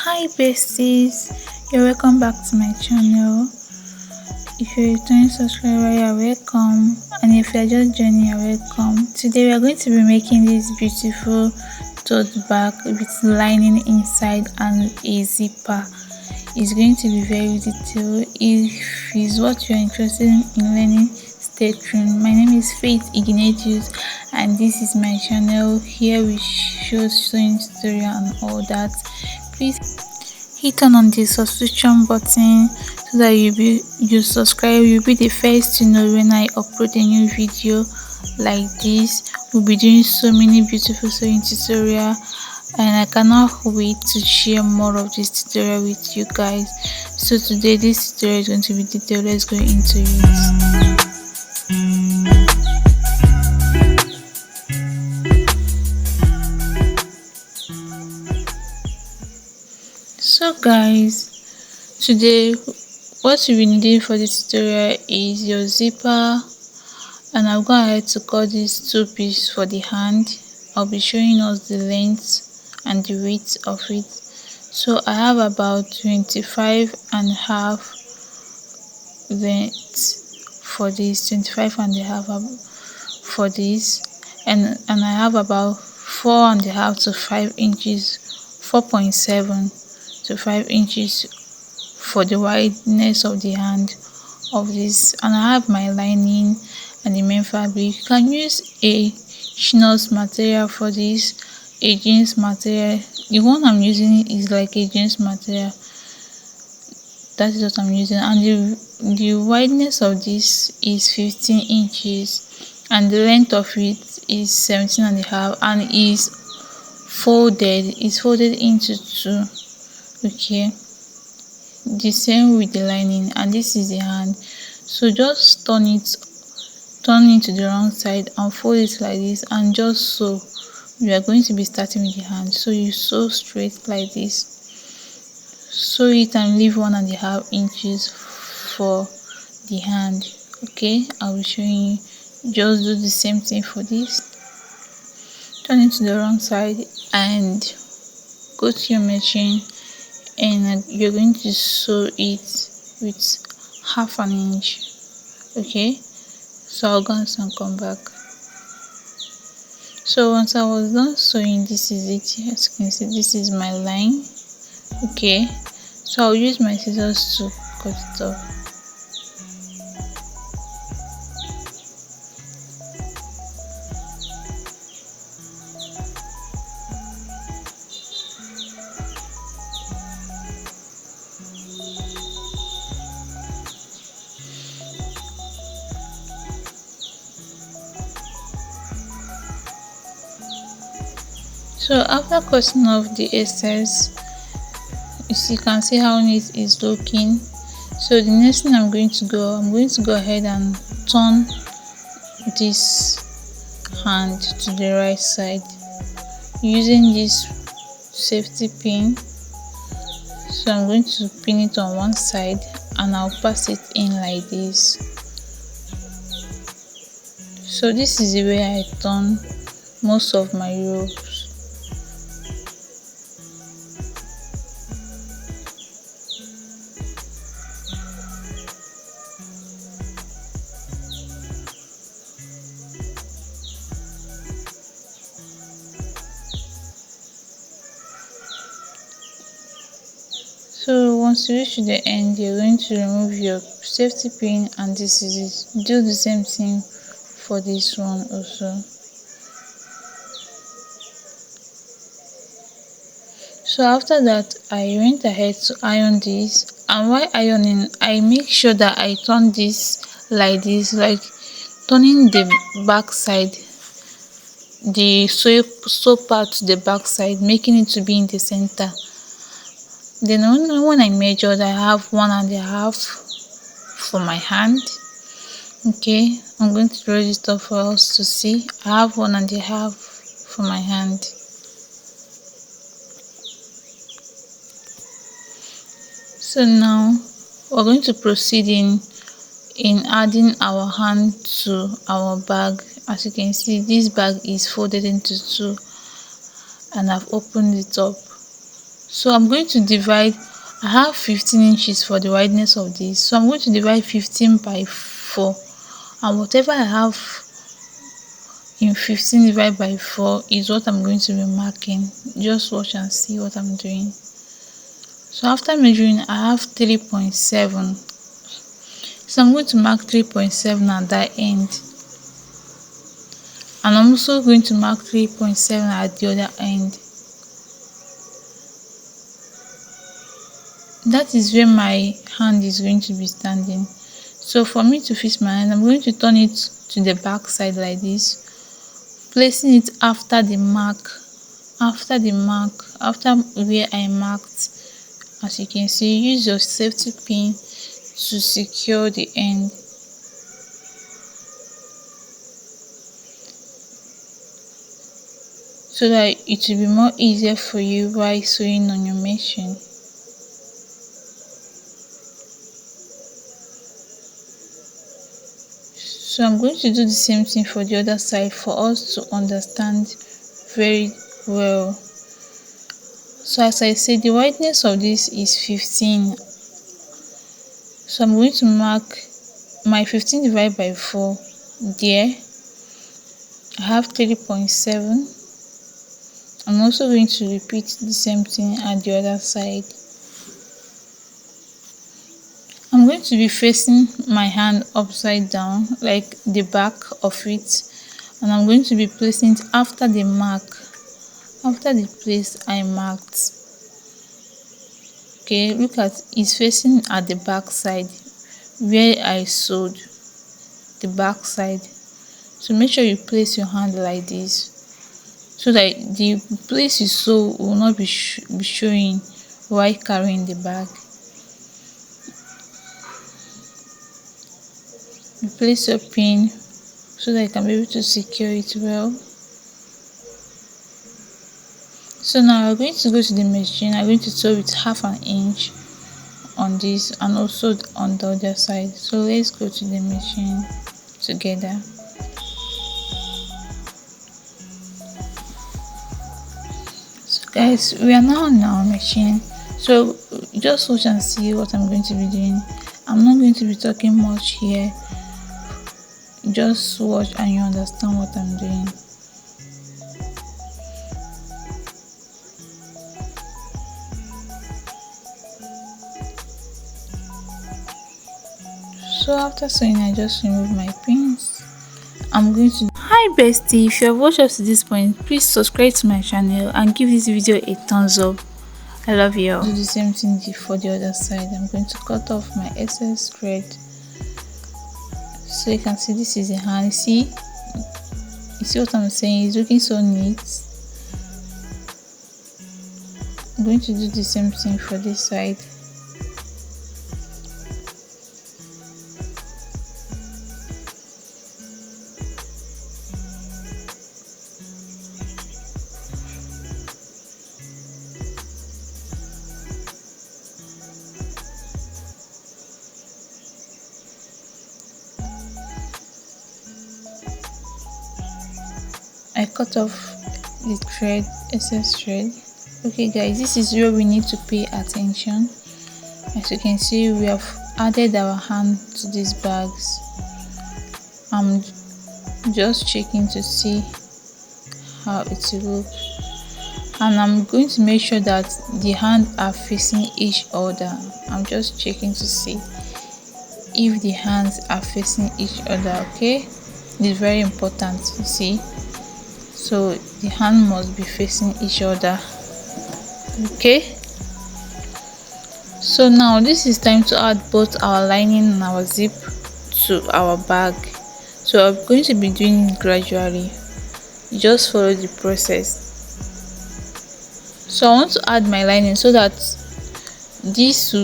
Hi besties, you're welcome back to my channel. If you're a returning subscriber, you're welcome, and if you're just joining, you're welcome. Today we are going to be making this beautiful tote bag with lining inside and a zipper. It's going to be very detailed. If it's what you're interested in learning, stay tuned. My name is Faith Ignatius and this is my channel. Here we show sewing tutorial and all that. Please hit on the subscription button so that you subscribe. You'll be the first to know when I upload a new video like this. We'll be doing so many beautiful sewing tutorial and I cannot wait to share more of this tutorial with you guys. So today this tutorial is going to be detailed. Let's go into it. So guys, today what you'll be needing for this tutorial is your zipper, and I'll go ahead to cut these two pieces for the hand. I'll be showing us the length and the width of it. So I have about 25 and a half length for this, 25 and a half for this, and I have about 4.5 to 5 inches, 4.7 to 5 inches for the wideness of the hand of this. And I have my lining and the main fabric. You can use a chinos material for this, a jeans material. The one I'm using is like a jeans material. That is what I'm using, and the wideness of this is 15 inches and the length of it is 17 and a half, and is folded into two. Okay, the same with the lining, and this is the hand. So just turn it to the wrong side and fold it like this and just sew. We are going to be starting with the hand, so you sew straight like this. Sew it and leave 1.5 inches for the hand. Okay, I'll be showing you. Just do the same thing for this. Turn it to the wrong side and go to your machine, and you're going to sew it with 1/2 inch. Okay, so I'll go and come back. So once I was done sewing, this is it. As you can see, this is my line. Okay, so I'll use my scissors to cut it off. So after cutting off the excess, you can see how neat it's looking. So the next thing I'm going to go ahead and turn this hand to the right side using this safety pin. So I'm going to pin it on one side and I'll pass it in like this. So this is the way I turn most of my ropes. So once you reach the end, you're going to remove your safety pin, and this is it. Do the same thing for this one also. So after that, I went ahead to iron this, and while ironing, I make sure that I turn this like this, like turning the back side, the sew part to the back side, making it to be in the center. Then when I measured, I have 1.5 for my hand. Okay, I'm going to raise it up for us to see. I have 1.5 for my hand. So now we're going to proceed in adding our hand to our bag. As you can see, this bag is folded into two and I've opened it up. So I'm going to divide. I have 15 inches for the wideness of this, so I'm going to divide 15 by 4, and whatever I have in 15 divided by 4 is what I'm going to be marking. Just watch and see what I'm doing. So after measuring, I have 3.7, so I'm going to mark 3.7 at that end, and I'm also going to mark 3.7 at the other end. That is where my hand is going to be standing. So for me to fix my hand, I'm going to turn it to the back side like this, placing it after the mark, after where I marked. As you can see, use your safety pin to secure the end. So that it will be more easier for you while sewing on your machine. So I'm going to do the same thing for the other side for us to understand very well. So as I said, the wideness of this is 15. So I'm going to mark my 15 divided by 4 there. I have 3.7. I'm also going to repeat the same thing at the other side. I'm going to be facing my hand upside down, like the back of it, and I'm going to be placing it after the mark, after the place I marked. Okay, look at, it's facing at the back side where I sewed, the back side. So make sure you place your hand like this, so that the place you sew will not be showing while carrying the bag. You place your pin so that you can be able to secure it well. So now we're going to go to the machine. I'm going to sew with 1/2 inch on this and also on the other side. So let's go to the machine together. So guys, we are now on our machine. So just watch and see what I'm going to be doing. I'm not going to be talking much here. Just watch and you understand what I'm doing. So after sewing, I just remove my pins. I'm going to Hi bestie, if you have watched up to this point, please subscribe to my channel and give this video a thumbs up. I love you all. Do the same thing for the other side. I'm going to cut off my excess thread. So you can see this is the hand. You see what I'm saying? It's looking so neat. I'm going to do the same thing for this side. I cut off the thread, excess thread. Okay guys, this is where we need to pay attention. As you can see, we have added our hand to these bags. I'm just checking to see how it will look, and I'm going to make sure that the hands are facing each other. I'm just checking to see if the hands are facing each other. Okay, it's very important, you see. So the hand must be facing each other. Okay, so now this is time to add both our lining and our zip to our bag. So I'm going to be doing it gradually. Just follow the process. So I want to add my lining so that this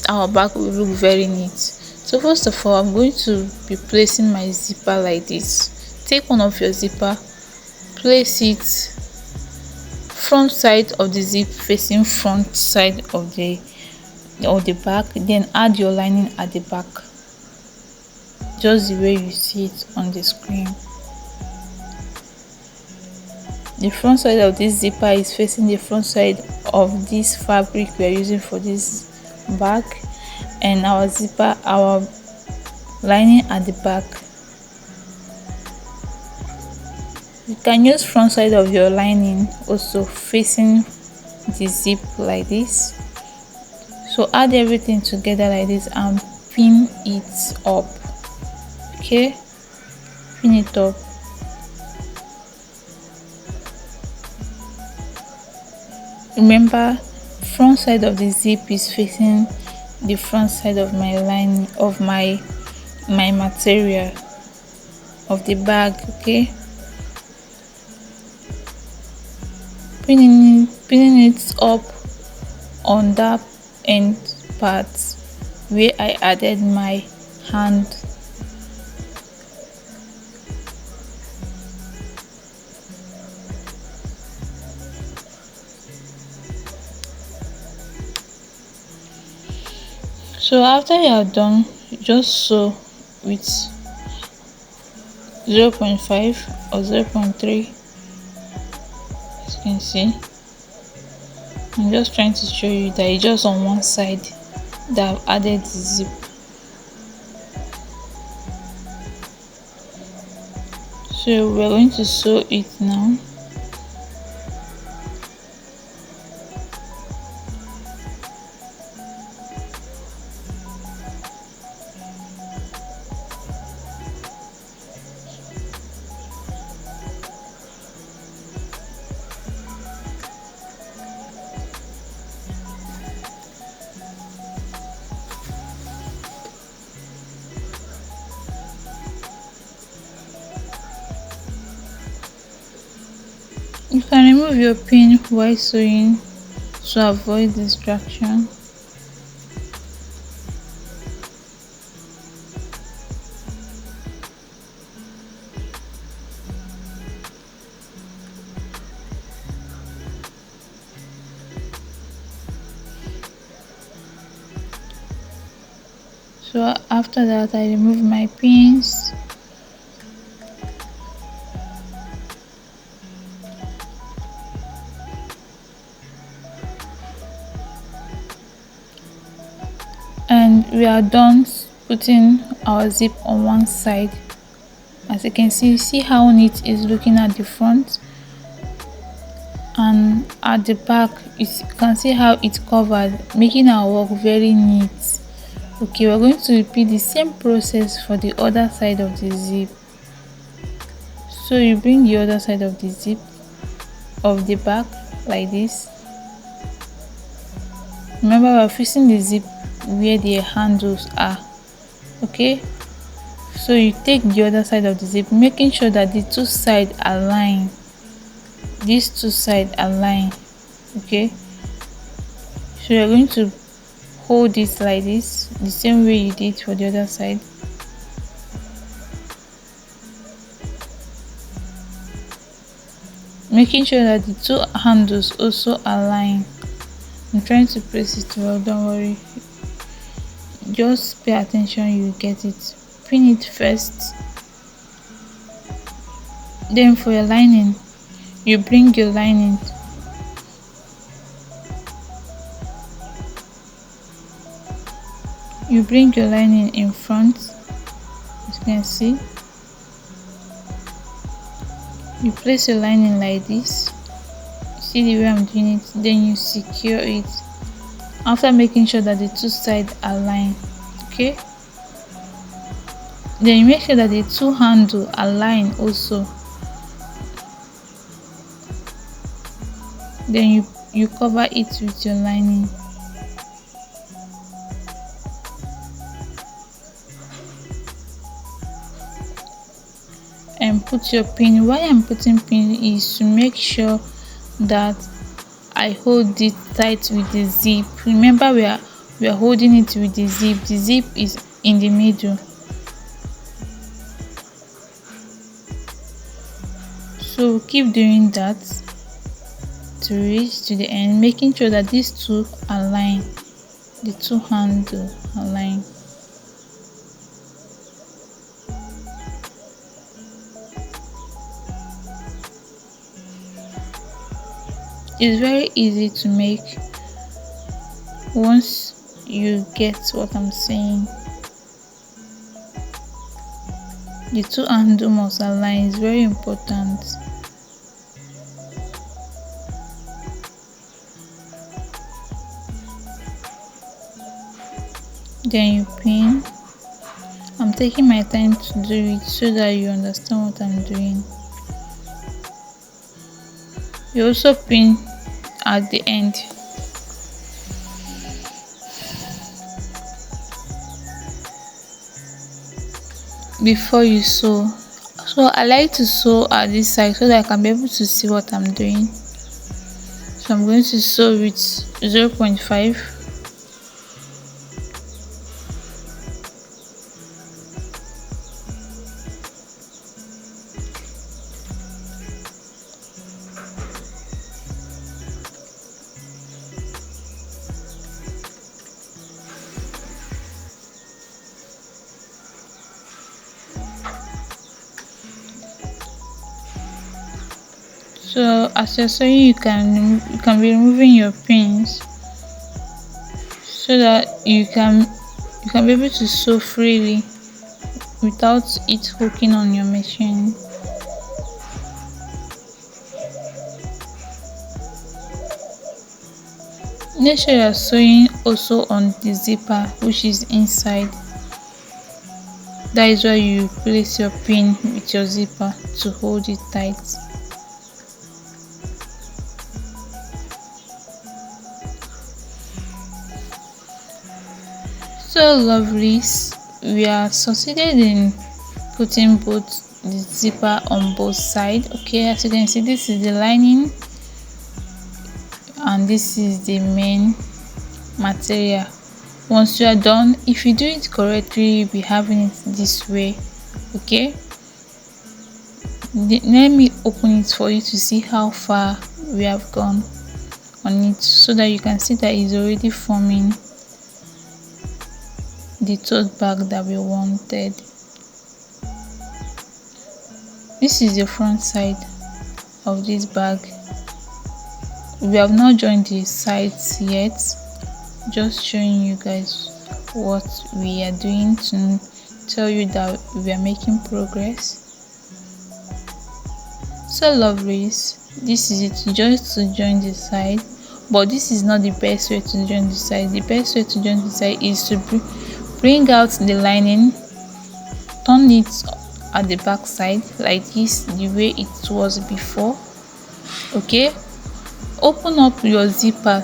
our bag will look very neat. So first of all, I'm going to be placing my zipper like this. Take one of your zipper, place it front side of the zip facing front side of the back, then add your lining at the back, just the way you see it on the screen. the front side of this zipper is facing the front side of this fabric we are using for this bag, and our zipper, our lining at the back. You can use front side of your lining also facing the zip like this. So add everything together like this and pin it up. Okay, pin it up. Remember, front side of the zip is facing the front side of my lining of my material of the bag. Okay, pinning it up on that end part where I added my hand. So after you are done, you just sew with 0.5 or 0.3, as you can see. I'm just trying to show you that it's just on one side that I've added the zip. So we're going to sew it now. You can remove your pin while sewing to avoid distraction. So after that, I remove my pins. And we are done putting our zip on one side. As you can see how neat it's looking at the front, and at the back you can see how it's covered, making our work very neat. Okay, we're going to repeat the same process for the other side of the zip. So you bring the other side of the zip of the back like this. Remember, we're facing the zip where the handles are. Okay, so you take the other side of the zip, making sure that the two sides align. These two sides align. Okay, so you're going to hold it like this, the same way you did for the other side. Making sure that the two handles also align. I'm trying to press it well, don't worry. Just pay attention, you get it. Pin it first. Then for your lining, you bring your lining. You bring your lining in front, as you can see. You place your lining like this. See the way I'm doing it. Then you secure it after making sure that the two sides align. Okay, then you make sure that the two handles align also. Then you cover it with your lining. And put your pin. Why I'm putting pin is to make sure that I hold it tight with the zip. Remember, we are holding it with the zip. The zip is in the middle. So keep doing that to reach to the end, making sure that these two align, the two handles align. It's very easy to make once you get what I'm saying. The two handle must align, is very important. Then you pin. I'm taking my time to do it so that you understand what I'm doing. You also pin at the end. Before you sew. So I like to sew at this side so that I can be able to see what I'm doing. So I'm going to sew with 0.5. So as you're sewing, you can be removing your pins so that you can be able to sew freely without it hooking on your machine. Make sure you're sewing also on the zipper, which is inside. That is where you place your pin with your zipper to hold it tight. So lovelies, we are succeeded in putting both the zipper on both sides. Okay, as you can see, this is the lining and this is the main material. Once you are done, if you do it correctly, you'll be having it this way. Okay, let me open it for you to see how far we have gone on it, so that you can see that it's already forming the tote bag that we wanted. This is the front side of this bag. We have not joined the sides yet, just showing you guys what we are doing to tell you that we are making progress. So lovelies, this is it, just to join the side, but this is not the best way to join the side. The best way to join the side is to bring out the lining, turn it at the back side like this, the way it was before. Okay, open up your zipper.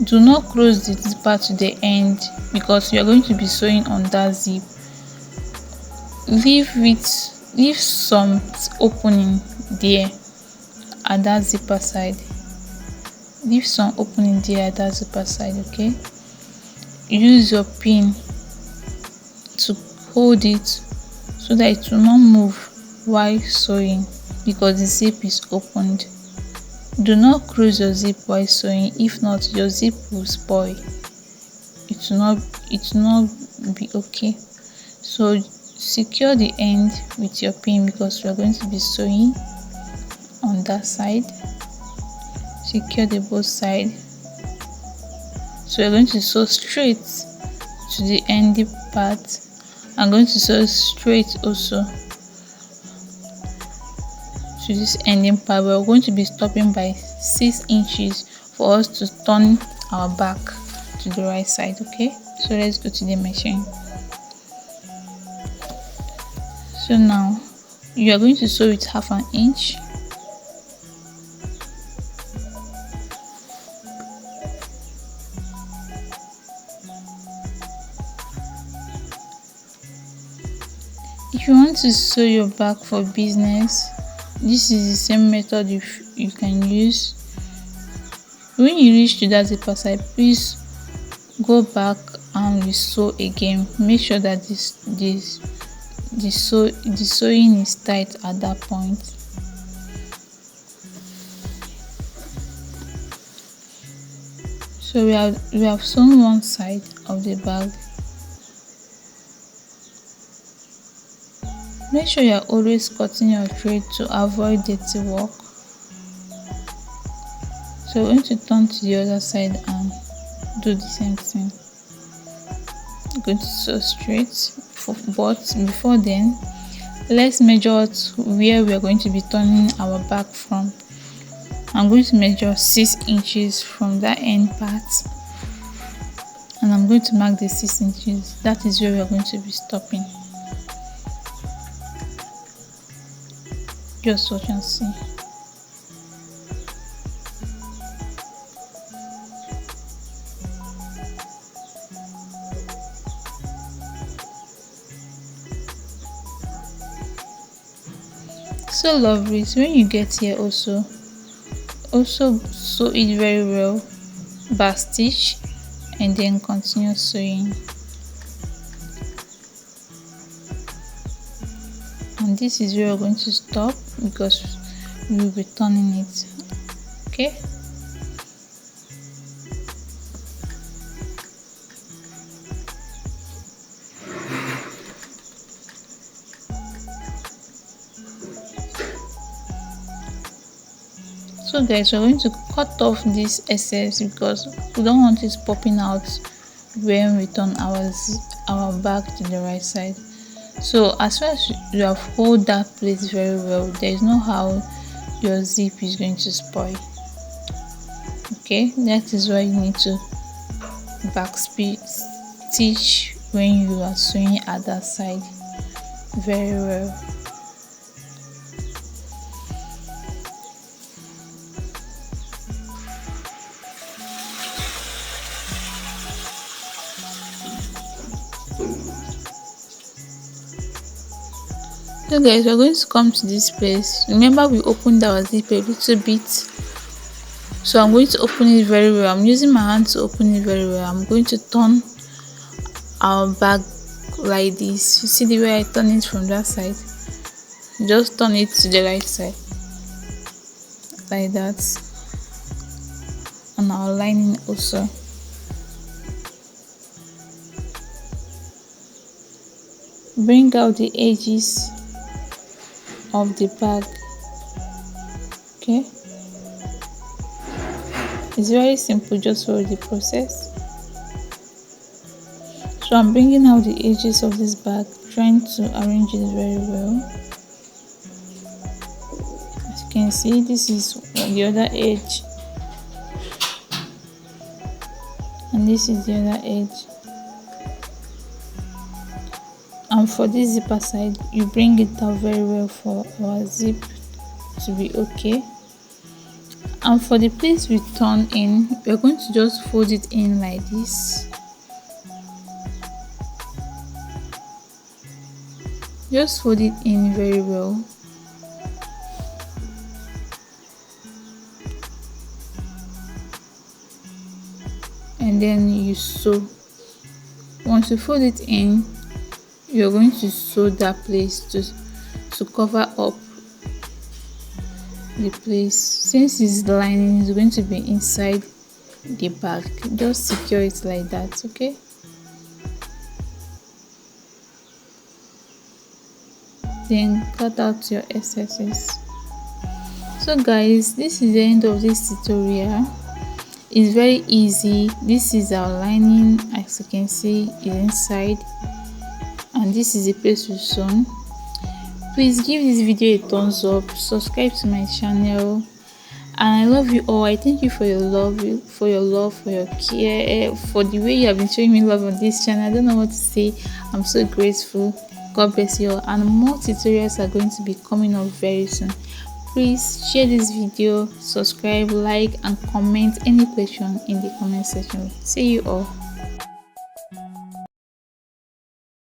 Do not close the zipper to the end because you are going to be sewing on that zip. Leave some opening there at that zipper side. Leave some opening there at that zipper side. Okay, use your pin to hold it so that it will not move while sewing because the zip is opened. Do not close your zip while sewing, if not your zip will spoil. It will not be okay. So secure the end with your pin because we are going to be sewing on that side. Secure the both side. So we're going to sew straight to the ending part. I'm going to sew straight also to this ending part. We're going to be stopping by 6 inches for us to turn our back to the right side. Okay, so let's go to the machine. So now you are going to sew it 1/2 inch. If you want to sew your bag for business, this is the same method you can use. When you reach to that zipper side, please go back and resew again. Make sure that the sewing is tight at that point. So we have sewn one side of the bag. Make sure you are always cutting your thread to avoid dirty work. So we're going to turn to the other side and do the same thing. I'm going to sew straight, but before then, let's measure out where we are going to be turning our back from. I'm going to measure 6 inches from that end part, and I'm going to mark the 6 inches. That is where we are going to be stopping. Just watch and see. So lovely. So when you get here, also sew it very well, back stitch, and then continue sewing. And this is where we're going to stop because we will be turning it. Okay. So guys, we're going to cut off this excess because we don't want it popping out when we turn our back to the right side. So as far as you have hold that place very well, there is no how your zip is going to spoil. Okay, that is why you need to back stitch when you are sewing at that side very well. So guys, we're going to come to this place. Remember, we opened our zip a little bit, so I'm going to open it very well. I'm using my hand to open it very well. I'm going to turn our back like this. You see the way I turn it from that side? Just turn it to the right side like that, and our lining also. Bring out the edges of the bag. Okay, it's very simple, just follow the process. So I'm bringing out the edges of this bag, trying to arrange it very well. As you can see, this is the other edge, and this is the other edge. And for this zipper side, you bring it out very well for our zip to be okay. And for the place we turn in, we're going to just fold it in like this. Just fold it in very well. And then you sew. Once you fold it in, you're going to sew that place to cover up the place. Since this lining is going to be inside the bag, just secure it like that. Okay, then cut out your excesses. So guys, this is the end of this tutorial. It's very easy. This is our lining, as you can see, is inside, and this is the place we've sewn. Please give this video a thumbs up, subscribe to my channel, and I love you all. I thank you for your love, for your care, for the way you have been showing me love on this channel. I don't know what to say. I'm so grateful. God bless you all, and more tutorials are going to be coming up very soon. Please share this video, subscribe, like, and comment any question in the comment section. See you all.